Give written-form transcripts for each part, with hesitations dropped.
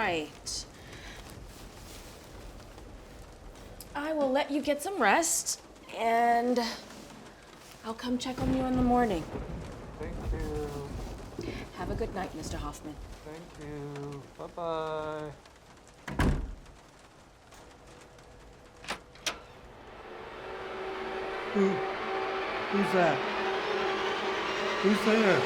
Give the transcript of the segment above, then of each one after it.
right. I will let you get some rest, and I'll come check on you in the morning. Thank you. Have a good night, Mr. Hoffman. Thank you. Bye-bye. Who's that? Who's there?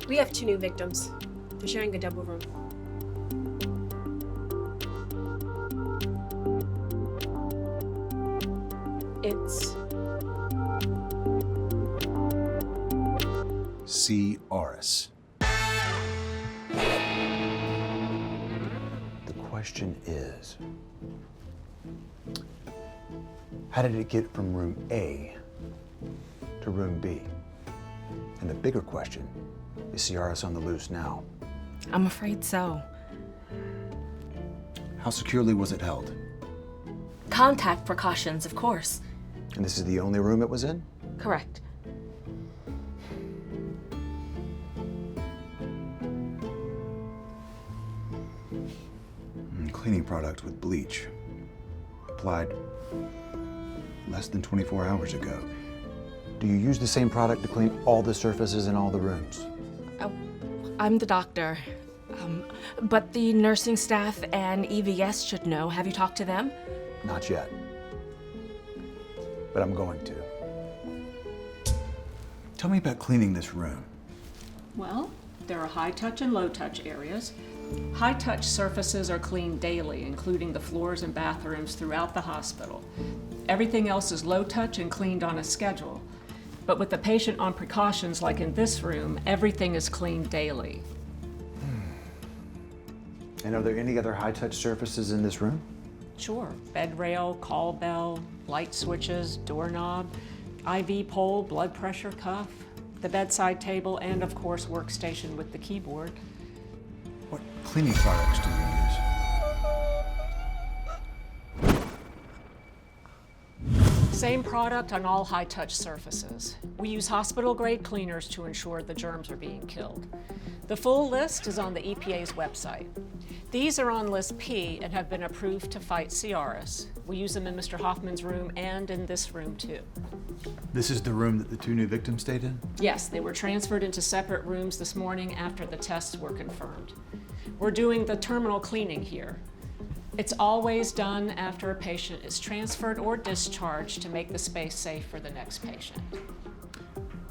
We have 2 new victims. They're sharing a double room. It's C. Auris. The question is, how did it get from room A to room B? And the bigger question, is Auris on the loose now? I'm afraid so. How securely was it held? Contact precautions, of course. And this is the only room it was in? Correct. Cleaning product with bleach. Applied less than 24 hours ago. Do you use the same product to clean all the surfaces in all the rooms? I'm the doctor. But the nursing staff and EVS should know. Have you talked to them? Not yet. But I'm going to. Tell me about cleaning this room. Well, there are high-touch and low-touch areas. High-touch surfaces are cleaned daily, including the floors and bathrooms throughout the hospital. Everything else is low-touch and cleaned on a schedule. But with the patient on precautions like in this room, everything is cleaned daily. And are there any other high-touch surfaces in this room? Sure, bed rail, call bell, light switches, doorknob, IV pole, blood pressure cuff, the bedside table, and of course workstation with the keyboard. What cleaning products do you use? Same product on all high-touch surfaces. We use hospital-grade cleaners to ensure the germs are being killed. The full list is on the EPA's website. These are on List P and have been approved to fight Auris. We use them in Mr. Hoffman's room and in this room too. This is the room that the 2 new victims stayed in? Yes, they were transferred into separate rooms this morning after the tests were confirmed. We're doing the terminal cleaning here. It's always done after a patient is transferred or discharged to make the space safe for the next patient.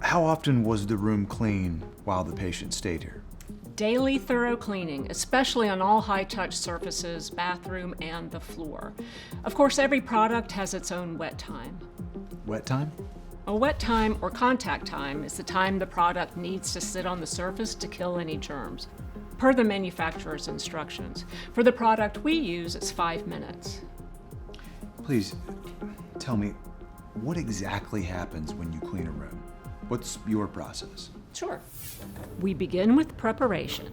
How often was the room clean while the patient stayed here? Daily thorough cleaning, especially on all high-touch surfaces, bathroom, and the floor. Of course, every product has its own wet time. Wet time? A wet time or contact time is the time the product needs to sit on the surface to kill any germs, per the manufacturer's instructions. For the product we use, it's 5 minutes. Please, tell me, what exactly happens when you clean a room? What's your process? Sure. We begin with preparation,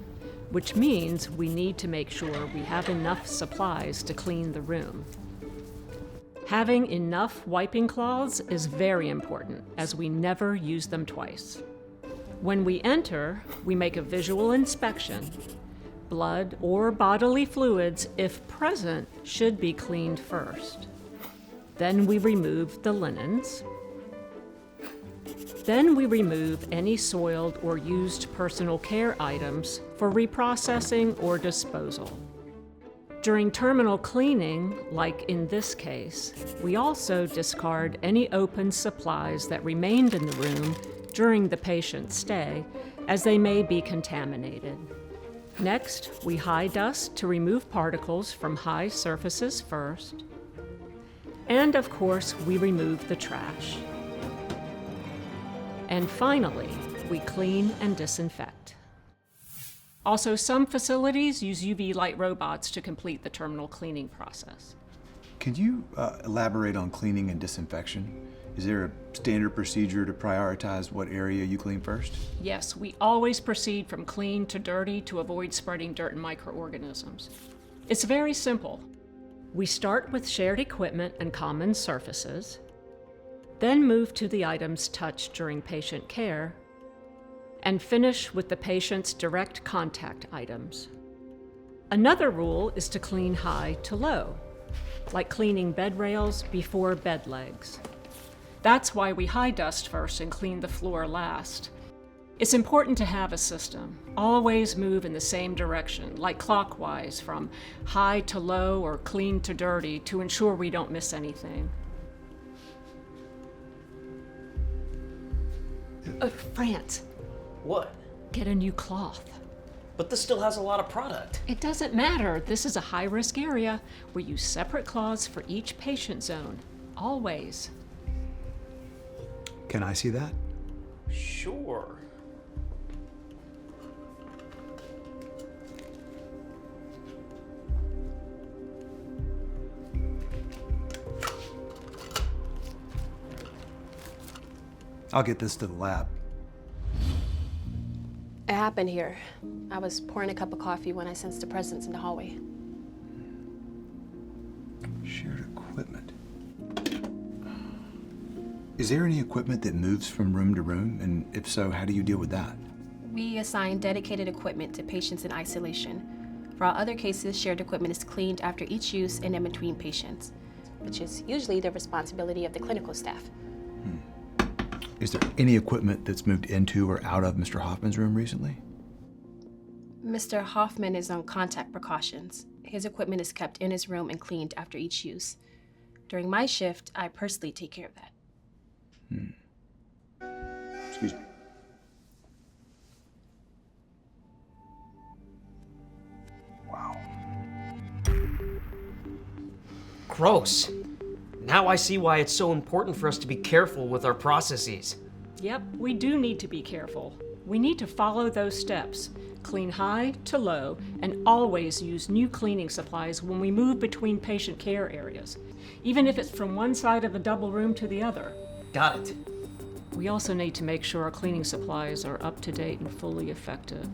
which means we need to make sure we have enough supplies to clean the room. Having enough wiping cloths is very important, as we never use them twice. When we enter, we make a visual inspection. Blood or bodily fluids, if present, should be cleaned first. Then we remove the linens. Then we remove any soiled or used personal care items for reprocessing or disposal. During terminal cleaning, like in this case, we also discard any open supplies that remained in the room during the patient's stay, as they may be contaminated. Next, we high dust to remove particles from high surfaces first. And of course, we remove the trash. And finally, we clean and disinfect. Also, some facilities use UV light robots to complete the terminal cleaning process. Can you elaborate on cleaning and disinfection? Is there a standard procedure to prioritize what area you clean first? Yes, we always proceed from clean to dirty to avoid spreading dirt and microorganisms. It's very simple. We start with shared equipment and common surfaces, then move to the items touched during patient care, and finish with the patient's direct contact items. Another rule is to clean high to low, like cleaning bed rails before bed legs. That's why we high dust first and clean the floor last. It's important to have a system. Always move in the same direction, like clockwise, from high to low or clean to dirty, to ensure we don't miss anything. France, What? get a new cloth. But this still has a lot of product. It doesn't matter. This is a high-risk area. We use separate cloths for each patient zone. Always. Can I see that? Sure. I'll get this to the lab. It happened here. I was pouring a cup of coffee when I sensed a presence in the hallway. Shared equipment. Is there any equipment that moves from room to room? And if so, how do you deal with that? We assign dedicated equipment to patients in isolation. For all other cases, shared equipment is cleaned after each use and in between patients, which is usually the responsibility of the clinical staff. Is there any equipment that's moved into or out of Mr. Hoffman's room recently? Mr. Hoffman is on contact precautions. His equipment is kept in his room and cleaned after each use. During my shift, I personally take care of that. Excuse me. Wow. Gross. Now I see why it's so important for us to be careful with our processes. Yep, we do need to be careful. We need to follow those steps. Clean high to low, and always use new cleaning supplies when we move between patient care areas, even if it's from one side of a double room to the other. Got it. We also need to make sure our cleaning supplies are up to date and fully effective.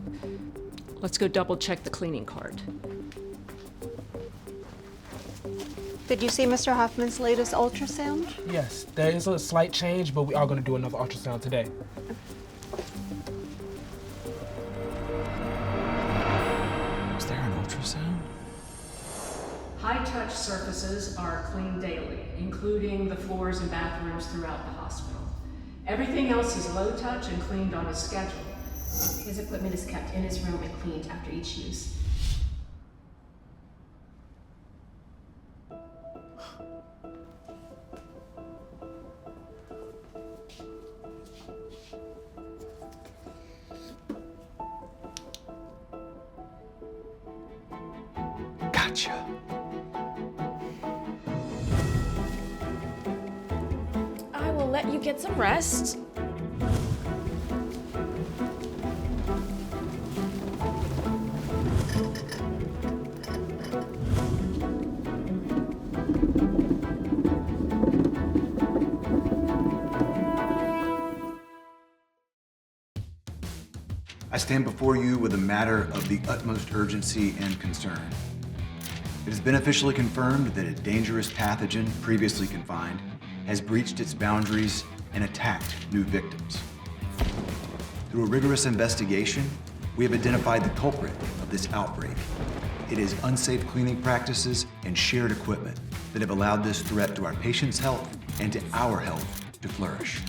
Let's go double check the cleaning cart. Did you see Mr. Hoffman's latest ultrasound? Yes, there is a slight change, but we are going to do another ultrasound today. Is there an ultrasound? High-touch surfaces are cleaned daily, including the floors and bathrooms throughout the hospital. Everything else is low-touch and cleaned on a schedule. His equipment is kept in his room and cleaned after each use. Gotcha. I will let you get some rest. I stand before you with a matter of the utmost urgency and concern. It has been officially confirmed that a dangerous pathogen previously confined has breached its boundaries and attacked new victims. Through a rigorous investigation, we have identified the culprit of this outbreak. It is unsafe cleaning practices and shared equipment that have allowed this threat to our patients' health and to our health to flourish.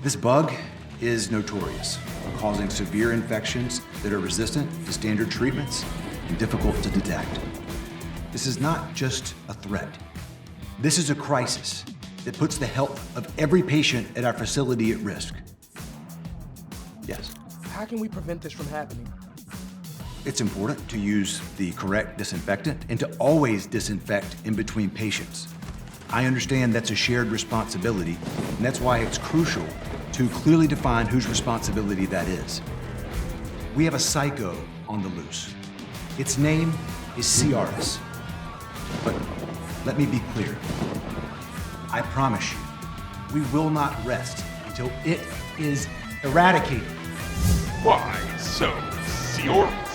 This bug is notorious, causing severe infections that are resistant to standard treatments and difficult to detect. This is not just a threat. This is a crisis that puts the health of every patient at our facility at risk. Yes. How can we prevent this from happening? It's important to use the correct disinfectant and to always disinfect in between patients. I understand that's a shared responsibility, and that's why it's crucial to clearly define whose responsibility that is. We have a psycho on the loose. Its name is Auris. But let me be clear. I promise you, we will not rest until it is eradicated. Why so, Auris?